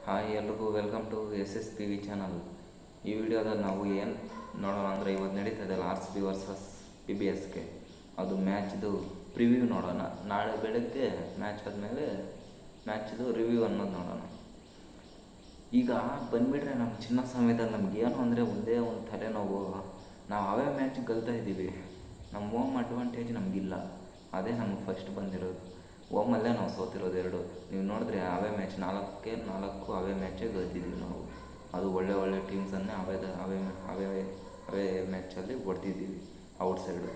Hi ಎಲ್ರಿಗೂ welcome to S S P V channel. ಈ ವಿಡಿಯೋದಲ್ಲಿ ನಾವು ಏನು ನೋಡೋಣ ಅಂದರೆ ಇವತ್ತು ನಡೀತದಲ್ಲ R C B versus P B ಎಸ್ಗೆ ಅದು ಮ್ಯಾಚ್ದು ಪ್ರಿವ್ಯೂ ನೋಡೋಣ. ನಾಳೆ ಬೆಳಗ್ಗೆ ಮ್ಯಾಚ್ ಆದಮೇಲೆ ಮ್ಯಾಚ್ದು ರಿವ್ಯೂ ಅನ್ನೋದು ನೋಡೋಣ. ಈಗ ಬಂದುಬಿಟ್ರೆ ನಮ್ಮ ಚಿನ್ನ ಸಮಯದಲ್ಲಿ ನಮ್ಗೆ ಏನು ಅಂದರೆ ಒಂದೇ ಒಂದು ತಲೆನೋವು. ನಾವು ಅವೇ ಮ್ಯಾಚ್ ಗೆಲ್ತಾ ಇದ್ದೀವಿ, ನಮ್ಮ ಹೋಮ್ ಅಡ್ವಾಂಟೇಜ್ ನಮಗಿಲ್ಲ. ಅದೇ ನಮಗೆ ಫಸ್ಟ್ ಬಂದಿರೋದು. ಹೋಮಲ್ಲೇ ನಾವು ಸೋತಿರೋದು ಎರಡು. ನೀವು ನೋಡಿದ್ರೆ ಅವೇ ಮ್ಯಾಚ್ 4-4 ಅವೇ ಮ್ಯಾಚೇ ಗೆದ್ದಿದ್ದೀವಿ ನಾವು. ಅದು ಒಳ್ಳೆ ಟೀಮ್ಸನ್ನೇ ಅವೇ ಮ್ಯಾಚಲ್ಲಿ ಹೊಡ್ತಿದ್ದೀವಿ ಔಟ್ಸೈಡು.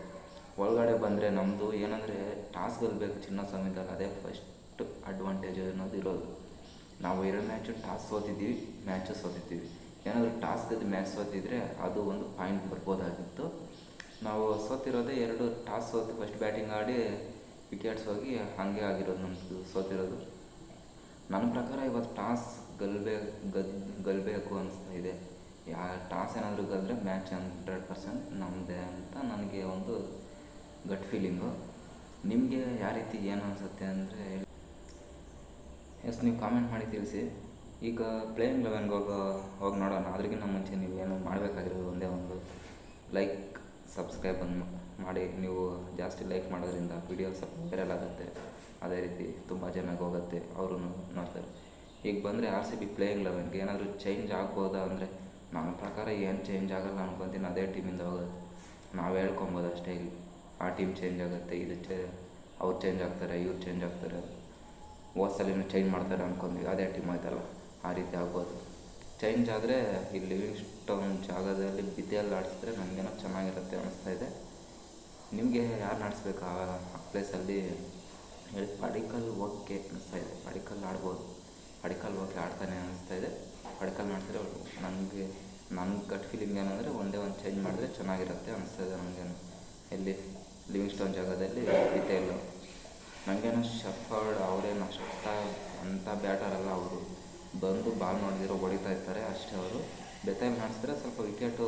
ಒಳಗಡೆ ಬಂದರೆ ನಮ್ಮದು ಏನಂದರೆ ಟಾಸ್ ಗೆಲ್ಲಬೇಕು ಚಿನ್ನ ಸಮಯದಲ್ಲಿ. ಅದೇ ಫಸ್ಟ್ ಅಡ್ವಾಂಟೇಜ್ ಅನ್ನೋದು ಇರೋದು. ನಾವು 2 ಮ್ಯಾಚು ಟಾಸ್ ಸೋತಿದ್ದೀವಿ, ಮ್ಯಾಚು ಸೋತಿದ್ದೀವಿ. ಏನಾದರೂ ಟಾಸ್ ಗೆದ್ದು ಮ್ಯಾಚ್ ಸೋತಿದ್ರೆ ಅದು ಒಂದು ಪಾಯಿಂಟ್ ಬರ್ಬೋದಾಗಿತ್ತು. ನಾವು ಸೋತಿರೋದೇ 2 ಟಾಸ್ ಸೋತು ಫಸ್ಟ್ ಬ್ಯಾಟಿಂಗ್ ಆಡಿ ವಿಕೆಟ್ಸ್ ಹೋಗಿ ಹಾಗೆ ಆಗಿರೋದು ನಮ್ಮದು ಸೋತಿರೋದು. ನನ್ನ ಪ್ರಕಾರ ಇವತ್ತು ಟಾಸ್ ಗೆಲ್ಲಬೇಕು ಅನಿಸ್ತಾ ಇದೆ. ಟಾಸ್ ಏನಾದರೂ ಗೆದ್ದರೆ ಮ್ಯಾಚ್ 100% ನಮ್ಮದೇ ಅಂತ ನನಗೆ ಒಂದು ಗಟ್ ಫೀಲಿಂಗು. ನಿಮಗೆ ಯಾವ ರೀತಿ ಏನು ಅನಿಸುತ್ತೆ ಅಂದರೆ ನೀವು ಕಾಮೆಂಟ್ ಮಾಡಿ ತಿಳಿಸಿ. ಈಗ ಪ್ಲೇಯಿಂಗ್ 11ಗೆ ಹೋಗಿ ನೋಡೋಣ. ಅದ್ರಿಗಿಂತ ಮುಂಚೆ ನೀವೇನು ಮಾಡಬೇಕಾಗಿರೋದು ಒಂದೇ ಒಂದು ಲೈಕ್ ಸಬ್ಸ್ಕ್ರೈಬ್ ಮಾಡಿ. ನೀವು ಜಾಸ್ತಿ ಲೈಕ್ ಮಾಡೋದ್ರಿಂದ ವಿಡಿಯೋ ಸ್ವಲ್ಪ ವೈರಲ್ ಆಗುತ್ತೆ, ಅದೇ ರೀತಿ ತುಂಬ ಜನಕ್ಕೆ ಹೋಗುತ್ತೆ, ಅವರು ನೋಡ್ತಾರೆ. ಈಗ ಬಂದರೆ ಆರ್ ಸಿ ಬಿ ಪ್ಲೇಯಿಂಗ್ 11ಗೆ ಏನಾದರೂ ಚೇಂಜ್ ಆಗ್ಬೋದಾ ಅಂದರೆ ನನ್ನ ಪ್ರಕಾರ ಏನು ಚೇಂಜ್ ಆಗೋಲ್ಲ ಅನ್ಕೊತೀನಿ. ಅದೇ ಟೀಮಿಂದ ಹೋಗೋದು. ನಾವು ಹೇಳ್ಕೊಬೋದು ಅಷ್ಟೇ. ಇಲ್ಲಿ ಆ ಟೀಮ್ ಚೇಂಜ್ ಆಗುತ್ತೆ, ಅವ್ರು ಚೇಂಜ್ ಆಗ್ತಾರೆ, ಇವ್ರು ಚೇಂಜ್ ಆಗ್ತಾರೆ, ಹೋದ್ಸಲಿನೂ ಚೇಂಜ್ ಮಾಡ್ತಾರೆ ಅಂದ್ಕೊಂಡ್ವಿ. ಅದೇ ಟೀಮ್ ಆಯ್ತಲ್ಲ, ಆ ರೀತಿ ಆಗ್ಬೋದು. ಚೇಂಜ್ ಆದರೆ ಈ ಲಿವಿಂಗ್ ಸ್ಟೋನ್ ಜಾಗದಲ್ಲಿ ಬಿದ್ದೆಲ್ಲ ಆಡಿಸಿದ್ರೆ ನನಗೇನೋ ಚೆನ್ನಾಗಿರುತ್ತೆ ಅನ್ನಿಸ್ತಾ ಇದೆ. ನಿಮಗೆ ಯಾರು ನಡೆಸ್ಬೇಕು ಆ ಪ್ಲೇಸಲ್ಲಿ ಹೇಳಿ. ಪಡಿಕಲ್ ಓಕೆ ಅನ್ನಿಸ್ತಾ ಇದೆ, ಪಡಿಕಲ್ ಆಡ್ಬೋದು. ಪಡಿಕಲ್ ಓಕೆ ಆಡ್ತಾನೆ ಅನ್ನಿಸ್ತಾ ಇದೆ. ಪಡಿಕಲ್ ಮಾಡಿದ್ರೆ ನನ್ನ ಗಟ್ ಫೀಲಿಂಗ್ ಏನಂದರೆ ಒಂದೇ ಒಂದು ಚೇಂಜ್ ಮಾಡಿದ್ರೆ ಚೆನ್ನಾಗಿರುತ್ತೆ ಅನ್ನಿಸ್ತಾ ಇದೆ ನನಗೇನು. ಎಲ್ಲಿ ಲಿವಿಂಗ್ ಸ್ಟೋನ್ ಜಾಗದಲ್ಲಿ ಬಿದ್ದೆಲ್ಲ ನನಗೇನೋ ಶಫರ್ಡ್ ಅವರೇನು ಅಂಥ ಬ್ಯಾಟರಲ್ಲ. ಅವರು ಬಂದು ಬಾಲ್ ನೋಡಿದಿರೋ ಹೊಡಿತಾ ಇರ್ತಾರೆ ಅಷ್ಟೇ. ಅವರು ಬೆತ್ತಲ್ಲಿ ಮಾಡಿಸಿದ್ರೆ ಸ್ವಲ್ಪ ವಿಕೆಟು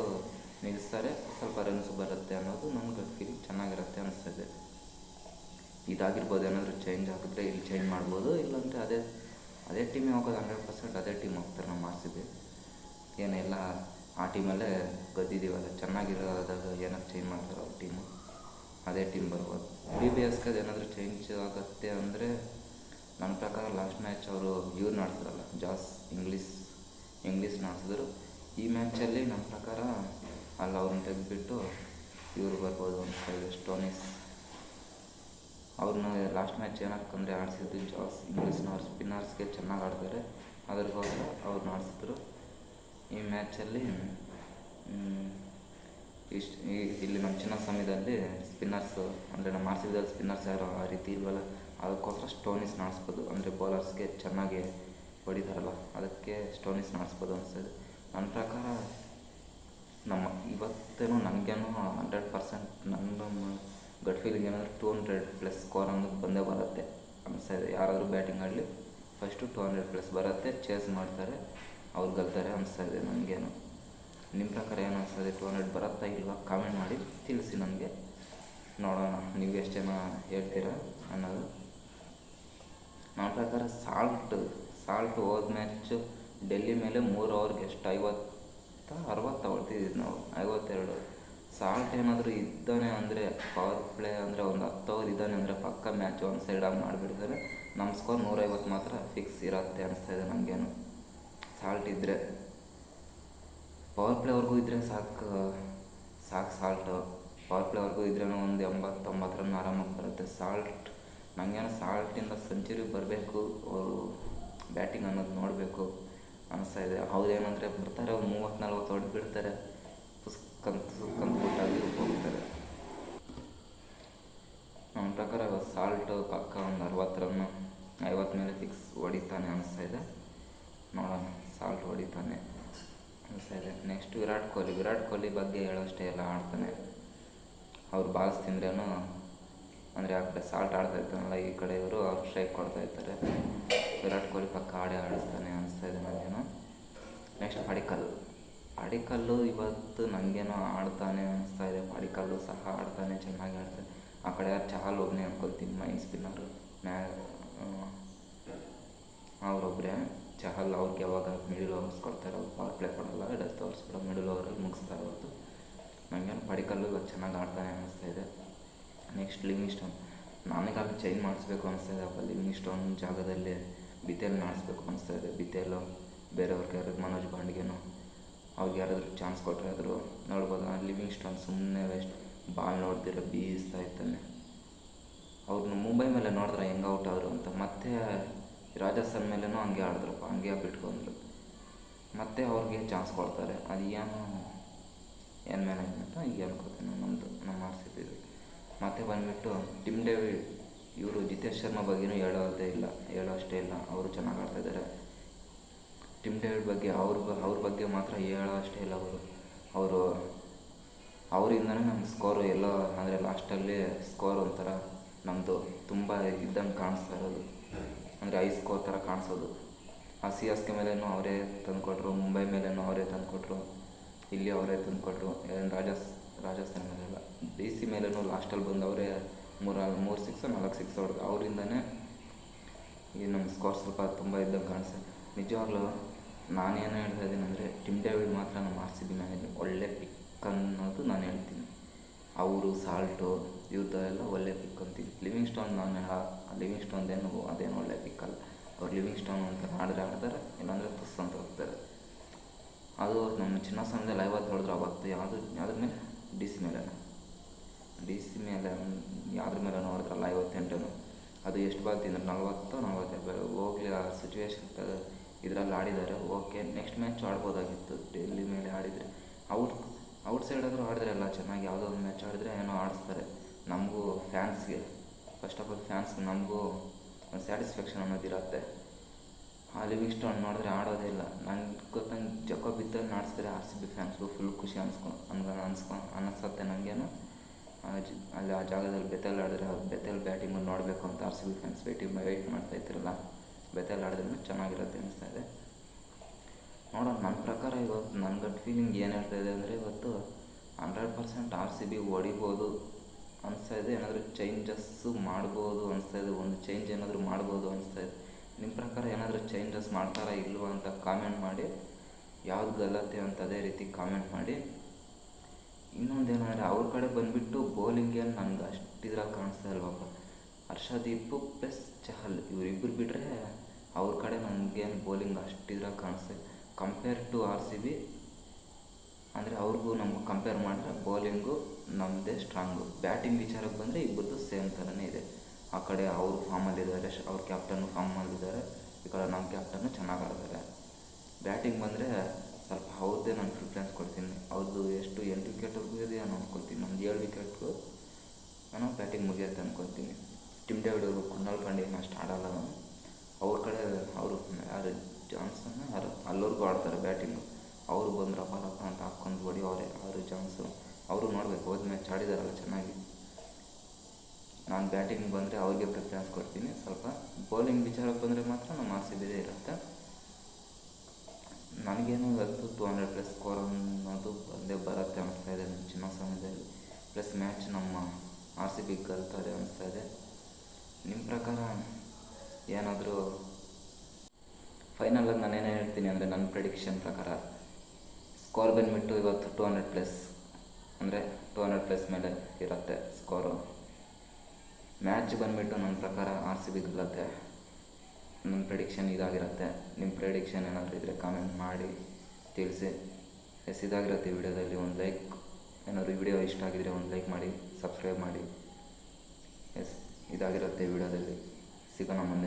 ನಿಲ್ಲಿಸ್ತಾರೆ, ಸ್ವಲ್ಪ ರನ್ಸು ಬರುತ್ತೆ ಅನ್ನೋದು ನನಗೆ ಫೀಲಿಂಗ್ ಚೆನ್ನಾಗಿರುತ್ತೆ ಅನ್ನಿಸ್ತದೆ. ಇದಾಗಿರ್ಬೋದು. ಏನಾದರೂ ಚೇಂಜ್ ಆಗಿದ್ರೆ ಇಲ್ಲಿ ಚೇಂಜ್ ಮಾಡ್ಬೋದು, ಇಲ್ಲಾಂದರೆ ಅದೇ ಟೀಮಿಗೆ ಹೋಗೋದು. 100% ಅದೇ ಟೀಮ್ ಹೋಗ್ತಾರೆ ನಮ್ಮ ಆರ್ ಸಿ ಬಿ. ಏನೆಲ್ಲ ಆ ಟೀಮಲ್ಲೇ ಗೆದ್ದಿದ್ದೀವಲ್ಲ, ಚೆನ್ನಾಗಿರೋದಾಗ ಏನಾದ್ರು ಚೇಂಜ್ ಮಾಡ್ತಾರೆ ಅವ್ರ ಟೀಮು, ಅದೇ ಟೀಮ್ ಬರ್ಬೋದು. ಪಿ ಬಿ ಎಸ್ಗೆ ಅದು ಏನಾದರೂ ಚೇಂಜ್ ಆಗುತ್ತೆ ಅಂದರೆ ನನ್ನ ಪ್ರಕಾರ ಲಾಸ್ಟ್ ಮ್ಯಾಚ್ ಅವರು ಇವ್ರು ನಡೆಸಿದ್ರಲ್ಲ, ಇಂಗ್ಲೀಷ್ ನಡೆಸಿದ್ರು. ಈ ಮ್ಯಾಚಲ್ಲಿ ನನ್ನ ಪ್ರಕಾರ ಅಲ್ಲಿ ಅವ್ರನ್ನ ತೆಗೆದುಬಿಟ್ಟು ಇವ್ರು ಬರ್ಬೋದು ಅಂತ ಇದೆ. ಸ್ಟೋನಿಸ್ ಅವ್ರನ್ನ ಲಾಸ್ಟ್ ಮ್ಯಾಚ್ ಏನಕ್ಕಂದರೆ ಆಡಿಸಿದ್ದು ಇಂಗ್ಲೀಷ್ನವ್ರು ಸ್ಪಿನ್ನರ್ಸ್ಗೆ ಚೆನ್ನಾಗಿ ಆಡ್ತಾರೆ, ಅದ್ರಿಗೋಸ್ಕರ ಅವ್ರು ಆಡಿಸಿದ್ರು. ಈ ಮ್ಯಾಚಲ್ಲಿ ಇಲ್ಲಿ ನಮ್ಮ ಚಿನ್ನ ಸಮಯದಲ್ಲಿ ಸ್ಪಿನ್ನರ್ಸು ಅಂದರೆ ನಮ್ಮ ಆರ್ ಸಿ ಬಿದಲ್ಲಿ ಸ್ಪಿನ್ನರ್ಸ್ ಯಾರು ಆ ರೀತಿ ಇಲ್ವಲ್ಲ, ಅದಕ್ಕೋಸ್ಕರ ಸ್ಟೋನಿಸ್ ನಡೆಸ್ಬೋದು. ಅಂದರೆ ಬೌಲರ್ಸ್ಗೆ ಚೆನ್ನಾಗಿ ಹೊಡಿತಾರಲ್ಲ, ಅದಕ್ಕೆ ಸ್ಟೋನಿಸ್ ನಡೆಸ್ಬೋದು ಅನಿಸ್ತದೆ. ನನ್ನ ಪ್ರಕಾರ ಇವತ್ತೇನೋ ನನಗೇನೋ 100% ನನ್ನ ಗಟ್ ಫೀಲಿಂಗ್ ಏನಾದರೂ 200+ ಸ್ಕೋರ್ ಅನ್ನೋದು ಬಂದೇ ಬರುತ್ತೆ ಅನಿಸ್ತಾ ಇದೆ. ಯಾರಾದರೂ ಬ್ಯಾಟಿಂಗ್ ಆಡಲಿ ಫಸ್ಟು 200+ ಬರುತ್ತೆ, ಚೇಸ್ ಮಾಡ್ತಾರೆ, ಅವ್ರು ಗೆಲ್ತಾರೆ ಅನಿಸ್ತಾ ಇದೆ ನನಗೇನು. ನಿಮ್ಮ ಪ್ರಕಾರ ಏನು ಅನಿಸ್ತದೆ? 200 ಬರುತ್ತಾ ಇಲ್ವಾ? ಕಾಮೆಂಟ್ ಮಾಡಿ ತಿಳಿಸಿ ನನಗೆ. ನೋಡೋಣ ನೀವು ಎಷ್ಟು ಜನ ಹೇಳ್ತೀರಾ ಅನ್ನೋದು. ನನ್ನ ಪ್ರಕಾರ ಸಾಲ್ಟ್ ಹೋದ ಮ್ಯಾಚು ಡೆಲ್ಲಿ ಮೇಲೆ 3 ಓವರ್ಗೆ ಎಷ್ಟು 50-60 ಹೊಡ್ತಿದ್ದಿದ್ದು ನಾವು, 52. ಸಾಲ್ಟ್ ಏನಾದರೂ ಇದ್ದಾನೆ ಅಂದರೆ ಪವರ್ ಪ್ಲೇ ಅಂದರೆ ಒಂದು 10 ಓವರ್ ಇದ್ದಾನೆ ಅಂದರೆ ಪಕ್ಕ ಮ್ಯಾಚ್ ಒಂದು ಸೈಡಾಗಿ ಮಾಡಿಬಿಡ್ತಾರೆ. ನಮ್ಮ ಸ್ಕೋರ್ 150 ಮಾತ್ರ ಫಿಕ್ಸ್ ಇರುತ್ತೆ ಅನಿಸ್ತಾ ಇದೆ ನನಗೇನು. ಸಾಲ್ಟ್ ಇದ್ದರೆ ಪವರ್ ಪ್ಲೇವರೆಗೂ ಇದ್ದರೆ ಸಾಕು. ಸಾಲ್ಟು ಪವರ್ ಪ್ಲೇವರೆಗೂ ಇದ್ರೂ ಒಂದು 80-90 ರನ್ ಆರಾಮಾಗಿ ಬರುತ್ತೆ. ನನಗೇನೋ ಸಾಲ್ಟಿಂದ ಸೆಂಚುರಿ ಬರಬೇಕು, ಅವರು ಬ್ಯಾಟಿಂಗ್ ಅನ್ನೋದು ನೋಡಬೇಕು ಅನ್ನಿಸ್ತಾ ಇದೆ. ಅವ್ರೇನಂದರೆ ಬರ್ತಾರೆ, ಅವ್ರು 30-40 ಹೊಡೆದು ಬಿಡ್ತಾರೆ, ಸುಕ್ಕಂತುಬಿಟ್ಟಾಗಿ ಹೋಗ್ತಾರೆ. ನನ್ನ ಪ್ರಕಾರ ಸಾಲ್ಟು ಪಕ್ಕ ಒಂದು 60 ರನ್ನು 50 ಮೇಲೆ ಫಿಕ್ಸ್ ಹೊಡಿತಾನೆ ಅನ್ನಿಸ್ತಾ ಇದೆ. ನೋಡೋಣ, ಸಾಲ್ಟ್ ಹೊಡಿತಾನೆ ಅನಿಸ್ತಾ ಇದೆ. ನೆಕ್ಸ್ಟ್ ವಿರಾಟ್ ಕೊಹ್ಲಿ ಬಗ್ಗೆ ಹೇಳೋಷ್ಟೇ ಎಲ್ಲ ಆಡ್ತಾನೆ. ಅವ್ರು ಬಾಲ್ಸ್ ತಿಂದ್ರೇನು ಅಂದರೆ ಆ ಕಡೆ ಸಾಲ್ಟ್ ಆಡ್ತಾ ಇರ್ತಾನಲ್ಲ, ಈ ಕಡೆ ಇವರು ಅವ್ರು ಸ್ಟ್ರೈಕ್ ಕೊಡ್ತಾ ಇರ್ತಾರೆ. ವಿರಾಟ್ ಕೊಹ್ಲಿ ಪಕ್ಕ ಆಡಿಸ್ತಾನೆ ಅನಿಸ್ತಾ ಇದೆ ನನಗೇನೋ. ನೆಕ್ಸ್ಟ್ ಪಡಿಕಲ್ಲು ಇವತ್ತು ನನಗೇನೋ ಆಡ್ತಾನೆ ಅನಿಸ್ತಾ ಇದೆ. ಪಡಿಕಲ್ಲು ಸಹ ಆಡ್ತಾನೆ, ಚೆನ್ನಾಗಿ ಆಡ್ತಾನೆ. ಆ ಕಡೆ ಚಾಹಲ್ ಒಬ್ಬನೇ ಅನ್ಕೊಳ್ತೀನಿ, ಮೈನ್ ಸ್ಪಿನ್ನರು. ಅವರೊಬ್ಬರೇ ಚಹಲ್ ಅವ್ರಿಗೆ ಯಾವಾಗ ಮಿಡಲ್ ಓವರ್ಸ್ ಕೊಡ್ತಾರೆ, ಅವ್ರು ಪವರ್ ಪ್ಲೇ ಕೊಡೋಲ್ಲ, ಡೆತ್ ಓವರ್ಸ್ ಕೂಡ ಮಿಡಲ್ ಓವರಲ್ಲಿ ಮುಗಿಸ್ತಾರೆ ಹೊರತು. ನನಗೇನು ಪಡಿಕಲ್ಲು ಇವಾಗ ಚೆನ್ನಾಗಿ ಆಡ್ತಾನೆ ಅನ್ನಿಸ್ತಾಯಿದೆ. ನೆಕ್ಸ್ಟ್ ಲಿವಿಂಗ್ಸ್ಟೋನ್, ನನಗಾಗಲಿ ಚೇಂಜ್ ಮಾಡಿಸ್ಬೇಕು ಅನಿಸ್ತಾಯಿದೆ. ಅಪ್ಪ ಲಿವಿಂಗ್ಸ್ಟೋನ್ ಜಾಗದಲ್ಲಿ ಬಿತ್ತೇಲ್ ಮಾಡಿಸ್ಬೇಕು ಅನಿಸ್ತಾಯಿದೆ. ಬಿತ್ತೇಲು ಬೇರೆಯವ್ರಿಗೆ ಯಾರಾದ್ರು ಮನೋಜ್ ಬಾಂಡ್ಗೇನು ಅವ್ರಿಗೆ ಯಾರಾದರೂ ಚಾನ್ಸ್ ಕೊಟ್ಟರೆ ಆದರೂ ನೋಡ್ಬೋದು. ಲಿವಿಂಗ್ಸ್ಟೋನ್ ಸುಮ್ಮನೆ ವೇಸ್ಟ್, ಬಾಲ್ ನೋಡ್ದಿರ ಬೀಸ್ತಾ ಇರ್ತಾನೆ. ಅವ್ರನ್ನ ಮುಂಬೈ ಮೇಲೆ ನೋಡಿದ್ರೆ ಹೆಂಗೆ ಔಟ್ ಆದರು ಅಂತ, ಮತ್ತೆ ರಾಜಸ್ಥಾನ್ ಮೇಲೇನೂ ಹಂಗೆ ಆಡಿದ್ರಪ್ಪ, ಹಂಗೆ ಬಿಟ್ಕೊಂಡ್ರು. ಮತ್ತೆ ಅವ್ರಿಗೆ ಚಾನ್ಸ್ ಕೊಡ್ತಾರೆ. ಅದು ಏನು ಮ್ಯಾನೇಜ್ಮೆಂಟು ಈಗ ಅನ್ಕೋತೀನಿ ನಮ್ಮ ಆರ್ಸಿಬಿದು. ಮತ್ತೆ ಬಂದುಬಿಟ್ಟು ಟಿಮ್ ಡೇವಿಡ್, ಇವರು ಜಿತೇಶ್ ಶರ್ಮಾ ಬಗ್ಗೆನೂ ಹೇಳೋಷ್ಟೇ ಇಲ್ಲ. ಅವರು ಚೆನ್ನಾಗಿ ಆಡ್ತಾಯಿದ್ದಾರೆ. ಟಿಮ್ ಡೇವಿಡ್ ಬಗ್ಗೆ ಅವ್ರ ಬಗ್ಗೆ ಮಾತ್ರ ಹೇಳೋ ಅಷ್ಟೇ ಇಲ್ಲ. ಅವರಿಂದನೇ ನಮ್ಮ ಸ್ಕೋರು ಎಲ್ಲೋ ಅಂದರೆ ಲಾಸ್ಟಲ್ಲಿ ಸ್ಕೋರ್ ಒಂಥರ ನಮ್ಮದು ತುಂಬ ಇದ್ದಂಗೆ ಕಾಣಿಸ್ತಾ ಇರೋದು, ಅಂದರೆ ಐ ಸ್ಕೋರ್ ಥರ ಕಾಣಿಸೋದು. ಆ ಸಿ ಎಸ್ ಕೆ ಮೇಲೇನೂ ಅವರೇ ತಂದುಕೊಟ್ರು, ಮುಂಬೈ ಮೇಲೇನೂ ಅವರೇ ತಂದುಕೊಟ್ರು, ಇಲ್ಲಿ ಅವರೇ ತಂದುಕೊಟ್ರು. ಏನು ರಾಜಸ್ಥಾನ ಮೇಲೆಲ್ಲ ಡಿ ಸಿ ಮೇಲೇನೂ ಲಾಸ್ಟಲ್ಲಿ ಬಂದು ಅವರೇ 3 ಸಿಕ್ಸು 4 ಸಿಕ್ಸ್ ಹೊಡೆದು. ಅವರಿಂದನೇ ಈ ನಮ್ಮ ಸ್ಕೋರ್ ಸ್ವಲ್ಪ ತುಂಬ ಇದ್ದಂಗೆ ಕಾಣಿಸ್ತದೆ. ನಿಜವಾಗ್ಲೂ ನಾನೇನು ಹೇಳ್ತಾ ಇದ್ದೀನಿ ಅಂದರೆ, ಟಿಮ್ ಡೇವಿಡ್ ಮಾತ್ರ ನಮ್ಮ ಆರ್ ಸಿ ಬಿ ಮ್ಯಾನೇಜ್ ಒಳ್ಳೆ ಪಿಕ್ ಅನ್ನೋದು ನಾನು ಹೇಳ್ತೀನಿ. ಅವರು ಸಾಲ್ಟು ಇವ್ರದ್ದೆಲ್ಲ ಒಳ್ಳೆ ಪಿಕ್ ಅಂತೀನಿ. ಲಿವಿಂಗ್ಸ್ಟೋನ್ ಅದೇನು ಒಳ್ಳೆ ಪಿಕ್ ಅಲ್ಲ. ಅವ್ರು ಲಿವಿಂಗ್ಸ್ಟೋನ್ ಅಂತ ಆಡ್ತಾರೆ, ಇಲ್ಲಾಂದರೆ ತುಸ್ ಅಂತ ಹೋಗ್ತಾರೆ. ಅದು ನಮ್ಮ ಚಿನ್ನಸ್ವಾಮಿದಲ್ಲಿ 50 ಹೊಡೆದ್ರು ಅವತ್ತು. ಯಾವುದ್ರ ಮೇಲೆ ಡಿ ಸಿ ಮೇಲೆ ಯಾವುದ್ರ ಮೇಲೆ ನೋಡಿದ್ರಲ್ಲ 58. ಅದು ಎಷ್ಟು ಬಾಲ್ ತಿಂದ್ರೆ 40-42 ಹೋಗಲಿ. ಆ ಸಿಚುವೇಶನ್ ಇದರಲ್ಲಿ ಆಡಿದ್ದಾರೆ, ಓಕೆ. ನೆಕ್ಸ್ಟ್ ಮ್ಯಾಚ್ ಆಡ್ಬೋದಾಗಿತ್ತು. ಡೆಲ್ಲಿ ಮೇಲೆ ಆಡಿದರೆ ಔಟ್ಸೈಡ್ ಆದರೂ ಆಡಿದ್ರೆ ಎಲ್ಲ ಚೆನ್ನಾಗಿ. ಯಾವುದೋ ಒಂದು ಮ್ಯಾಚ್ ಆಡಿದ್ರೆ ಏನೋ ಆಡಿಸ್ತಾರೆ. ನಮಗೂ ಫ್ಯಾನ್ಸ್ಗೆ, ಫಸ್ಟ್ ಆಫ್ ಆಲ್ ಫ್ಯಾನ್ಸ್ಗೆ ನಮಗೂ ಒಂದು ಸ್ಯಾಟಿಸ್ಫ್ಯಾಕ್ಷನ್ ಅನ್ನೋದಿರುತ್ತೆ. ಆ ಲಿವಿಂಗ್ಸ್ಟೋನ್ ನೋಡಿದ್ರೆ ಆಡೋದೇ ಇಲ್ಲ. ನನಗೆ ಗೊತ್ತಂಗೆ ಜೊಕ್ಕ ಬಿತ್ತಲ್ಲಿ ಆಡಿಸಿದ್ರೆ ಆರ್ ಸಿ ಬಿ ಫ್ಯಾನ್ಸ್ಗೂ ಫುಲ್ ಖುಷಿ ಅನ್ನಿಸುತ್ತೆ ನನಗೇನು. ಅಲ್ಲಿ ಆ ಜಾಗದಲ್ಲಿ ಬೆತೆಲ್ ಆಡಿದ್ರೆ ಬೆತೆಲ್ ಬ್ಯಾಟಿಂಗ್ ನೋಡಬೇಕು ಅಂತ R C B fans wait ಮಾಡ್ತಾ ಇರ್ತಿರಲ್ಲ. ಬೆತೆಲ್ ಆಡಿದ್ರೆ ಚೆನ್ನಾಗಿರುತ್ತೆ ಅನ್ನಿಸ್ತಾ ಇದೆ. ನೋಡೋಣ. ನನ್ನ ಪ್ರಕಾರ ಇವತ್ತು ನನ್ನ ಗಟ್ ಫೀಲಿಂಗ್ ಏನು ಹೇಳ್ತಾ ಇದೆ ಅಂದರೆ, ಇವತ್ತು 100% ಆರ್ ಸಿ ಬಿ ಹೊಡಿಬೋದು ಅನಿಸ್ತಾ ಇದೆ. ಏನಾದರೂ ಚೇಂಜಸ್ಸು ಮಾಡ್ಬೋದು ಅನಿಸ್ತಾ ಇದೆ. ಒಂದು ಚೇಂಜ್ ಏನಾದರೂ ಮಾಡ್ಬೋದು ಅನಿಸ್ತಾ ಇದೆ. ನಿಮ್ಮ ಪ್ರಕಾರ ಏನಾದರೂ ಚೇಂಜಸ್ ಮಾಡ್ತಾರಾ ಇಲ್ವ ಅಂತ ಕಾಮೆಂಟ್ ಮಾಡಿ. ಯಾವ್ದು ಗಲತೆ ಅಂತ ಅದೇ ರೀತಿ ಕಾಮೆಂಟ್ ಮಾಡಿ. ಇನ್ನೊಂದೇನಂದರೆ, ಅವ್ರ ಕಡೆ ಬಂದುಬಿಟ್ಟು ಬೌಲಿಂಗ್ ಏನು ನನಗೆ ಅಷ್ಟಿದ್ರಾಗ ಕಾಣಿಸ್ತಾ ಇಲ್ವಪ್ಪ. ಹರ್ಷದೀಪ್ ಪ್ಲಸ್ ಚಹಲ್ ಇವರಿಬ್ಬರು ಬಿಟ್ಟರೆ ಅವ್ರ ಕಡೆ ನನಗೇನು ಬೌಲಿಂಗ್ ಅಷ್ಟಿದ್ರಾಗ ಕಾಣಿಸ್ತಾ. Compare to R C B ಅಂದರೆ ಅವ್ರಿಗೂ ನಮ್ಗೆ ಕಂಪೇರ್ ಮಾಡಿದ್ರೆ ಬೌಲಿಂಗು ನಮ್ಮದೇ ಸ್ಟ್ರಾಂಗು. ಬ್ಯಾಟಿಂಗ್ ವಿಚಾರಕ್ಕೆ ಬಂದರೆ ಇಬ್ಬರದ್ದು ಸೇಮ್ ಥರನೇ ಇದೆ. ಆ ಕಡೆ ಅವರು ಫಾರ್ಮಲ್ಲಿದ್ದಾರೆ, ಅವ್ರ ಕ್ಯಾಪ್ಟನ್ನು ಫಾರ್ಮಲ್ಲಿದ್ದಾರೆ. ಈ ಕಡೆ ನಮ್ಮ ಕ್ಯಾಪ್ಟನ್ನು ಚೆನ್ನಾಗಿ ಆಡ್ತಾರೆ. ಬ್ಯಾಟಿಂಗ್ ಬಂದರೆ ಸ್ವಲ್ಪ ಅವ್ರದ್ದೇ ನಾನು ಪ್ರಿಫರೆನ್ಸ್ ಕೊಡ್ತೀನಿ. ಅವ್ರದ್ದು ಎಷ್ಟು 8 ವಿಕೆಟ್ವರೆಗೂ ಇದೆ ಅನ್ನೋ ಅಂದ್ಕೊಳ್ತೀನಿ. ನಮ್ದು 7 ವಿಕೆಟ್ಗೂ ಏನೋ ಬ್ಯಾಟಿಂಗ್ ಮುಗಿಯುತ್ತೆ ಅಂದ್ಕೊಳ್ತೀನಿ. ಟಿಮ್ ಡೇವಿಡ್ ಅವರು ಕುನ್ನಾಲ್ ಪಾಂಡ್ಯ ಅಷ್ಟು ಆಡೋಲ್ಲ. ಅವ್ರ ಕಡೆ ಅವರು ಯಾರು ಜಾನ್ಸನ್ ಅಲ್ಲವರೆಗೂ ಆಡ್ತಾರೆ ಬ್ಯಾಟಿಂಗು. ಅವರು ಬಂದ್ರಪ್ಪ ಅಂತ ಹಾಕ್ಕೊಂಡು ಹೊಡಿಯೋರೆ ಅವರು ಜಾನ್ಸು. ಅವರು ನೋಡಬೇಕು, ಹೋದ ಮ್ಯಾಚ್ ಆಡಿದಾರಲ್ಲ ಚೆನ್ನಾಗಿ. ನಾನು ಬ್ಯಾಟಿಂಗ್ ಬಂದರೆ ಅವ್ರಿಗೆ ಪ್ರಿಫರೆನ್ಸ್ ಕೊಡ್ತೀನಿ. ಸ್ವಲ್ಪ ಬೌಲಿಂಗ್ ವಿಚಾರಕ್ಕೆ ಬಂದರೆ ಮಾತ್ರ ನಮ್ಮ ಆರ್ ಸಿ ಬಿದೇ ಇರುತ್ತೆ. ನನಗೇನು ಇವತ್ತು 200+ ಸ್ಕೋರ್ ಅನ್ನೋದು ಬಂದೇ ಬರುತ್ತೆ ಅನ್ನಿಸ್ತಾ ಇದೆ ನನ್ನ ಚಿನ್ನಸ್ವಾಮಿದಲ್ಲಿ. ಪ್ಲಸ್ ಮ್ಯಾಚ್ ನಮ್ಮ ಆರ್ ಸಿ ಬಿ ಗೆಲ್ತಾರೆ ಅನ್ನಿಸ್ತಾ ಇದೆ. ನಿಮ್ಮ ಪ್ರಕಾರ ಏನಾದರೂ ಫೈನಲಾಗಿ ನಾನೇನು ಹೇಳ್ತೀನಿ ಅಂದರೆ, ನನ್ನ ಪ್ರೆಡಿಕ್ಷನ್ ಪ್ರಕಾರ ಸ್ಕೋರ್ ಬಂದುಬಿಟ್ಟು ಇವತ್ತು 200+ ಅಂದರೆ 200+ ಮೇಲೆ ಇರುತ್ತೆ ಸ್ಕೋರು. ಮ್ಯಾಚ್ ಬಂದುಬಿಟ್ಟು ನನ್ನ ಪ್ರಕಾರ ಆರ್ ಸಿ ಬಿ ಗೆಲ್ಲುತ್ತೆ. ನನ್ನ ಪ್ರೆಡಿಕ್ಷನ್ ಇದಾಗಿರುತ್ತೆ. ನಿಮ್ಮ ಪ್ರೆಡಿಕ್ಷನ್ ಏನಾದರೂ ಇದ್ದರೆ ಕಾಮೆಂಟ್ ಮಾಡಿ ತಿಳಿಸಿ. ಇದಾಗಿರುತ್ತೆ ಈ ವಿಡಿಯೋದಲ್ಲಿ. ಒಂದು ಲೈಕ್, ಏನಾದರೂ ವಿಡಿಯೋ ಇಷ್ಟ ಆಗಿದರೆ ಒಂದು ಲೈಕ್ ಮಾಡಿ, ಸಬ್ಸ್ಕ್ರೈಬ್ ಮಾಡಿ. ಇದಾಗಿರುತ್ತೆ ಈ ವಿಡಿಯೋದಲ್ಲಿ. ಸಿಗೋಣ ಮುಂದೆ.